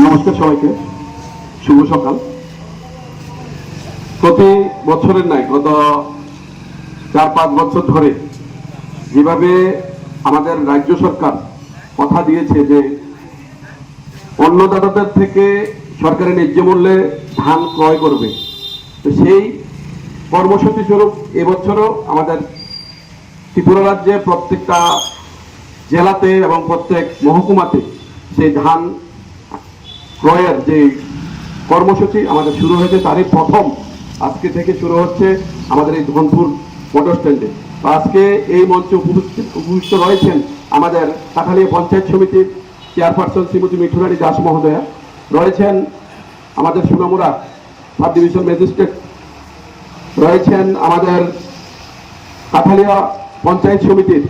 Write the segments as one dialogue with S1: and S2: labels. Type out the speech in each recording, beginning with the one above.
S1: নমস্কার সবাইকে, শুভ সকাল। প্রতি বছরের নাই গত 4-5 বছর ধরে যেভাবে আমাদের রাজ্য সরকার কথা দিয়েছে যে অন্নদাতাদের থেকে সরকারি ন্যায্য মূল্যে ধান ক্রয় করবে, তো সেই কর্মসূচি স্বরূপ এবছরও আমাদের ত্রিপুরা রাজ্যে প্রত্যেকটা জেলাতে এবং প্রত্যেক মহকুমাতে সেই ধান ক্রয়ের যে কর্মসূচি আমাদের শুরু হয়েছে, তারই প্রথম আজকে থেকে শুরু হচ্ছে আমাদের এই ধনপুর মোটর স্ট্যান্ডে। আজকে এই মঞ্চে উপস্থিত রয়েছেন আমাদের কাঠালিয়া পঞ্চায়েত সমিতির চেয়ারপারসন শ্রীমতী মিঠুরানী দাস মহোদয়া, রয়েছেন আমাদের সোনামুড়া সাব ডিভিশন ম্যাজিস্ট্রেট, রয়েছেন আমাদের কাঠালিয়া পঞ্চায়েত সমিতির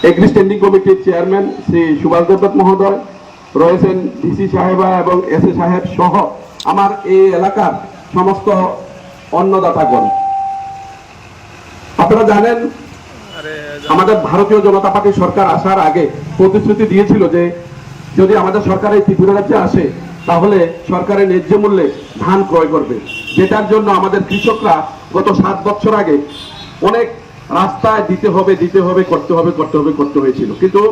S1: এগ্রি স্ট্যান্ডিং কমিটির চেয়ারম্যান শ্রী সুভাষ দেবদত্ত মহোদয়, রয়েছেন ডিসি সাহেবা এবং এসএ সাহেব সহ আমার এই এলাকার সমস্ত অন্নদাতাগণ। আপনারা জানেন আমাদের ভারতীয় জনতা পার্টি সরকার আসার আগে প্রতিশ্রুতি দিয়েছিল যে যদি আমাদের সরকার এই ত্রিপুরা রাজ্যে আসে তাহলে সরকারের ন্যায্য মূল্যে ধান ক্রয় করবে, যেটার জন্য আমাদের কৃষকরা গত 7 বছর আগে অনেক রাস্তায় করতে হয়েছিল। কিন্তু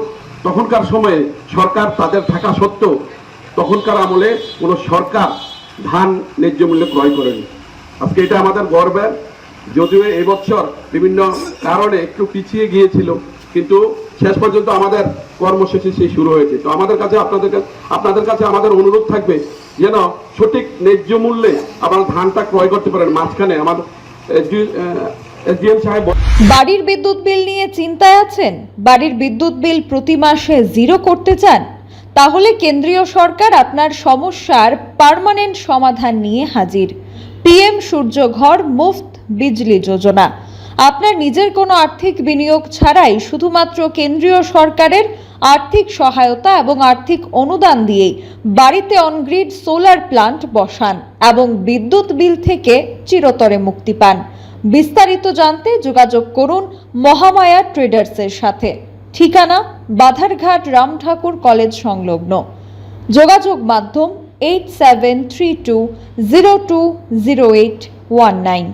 S1: তখনকার সময়ে সরকার তাদের থাকা সত্ত্বেও তখনকার আমলে কোনো সরকার ধান ন্যায্য মূল্যে ক্রয় করেনি। আজকে এটা আমাদের গর্বের, যদিও এবছর বিভিন্ন কারণে একটু পিছিয়ে গিয়েছিল, কিন্তু শেষ পর্যন্ত আমাদের কর্মসূচি সেই শুরু হয়েছে। তো আমাদের কাছে আপনাদের কাছে আমাদের অনুরোধ থাকবে যেন সঠিক ন্যায্য মূল্যে আপনারা ধানটা ক্রয় করতে পারেন। মাঝখানে আমাদের
S2: বাড়ির বিদ্যুৎ বিল নিয়ে চিন্তায় আছেন? বাড়ির বিদ্যুৎ বিল প্রতি মাসে 0 করতে চান? তাহলে কেন্দ্রীয় সরকার আপনার সমস্যার পার্মানেন্ট সমাধান নিয়ে হাজির। পিএম সূর্যঘর মুফত বিজলি যোজনা। আপনার নিজের কোনো আর্থিক বিনিয়োগ ছাড়াই শুধুমাত্র কেন্দ্রীয় সরকারের আর্থিক সহায়তা এবং আর্থিক অনুদান দিয়েই বাড়িতে অনগ্রিড সোলার প্লান্ট বসান এবং বিদ্যুৎ বিল থেকে চিরতরে মুক্তি পান। বিস্তারিত জানতে যোগাযোগ করুন মহামায়া ট্রেডার্সের সাথে। ঠিকানা বাধারঘাট রাম ঠাকুর কলেজ সংলগ্ন। যোগাযোগ মাধ্যম 8732020819।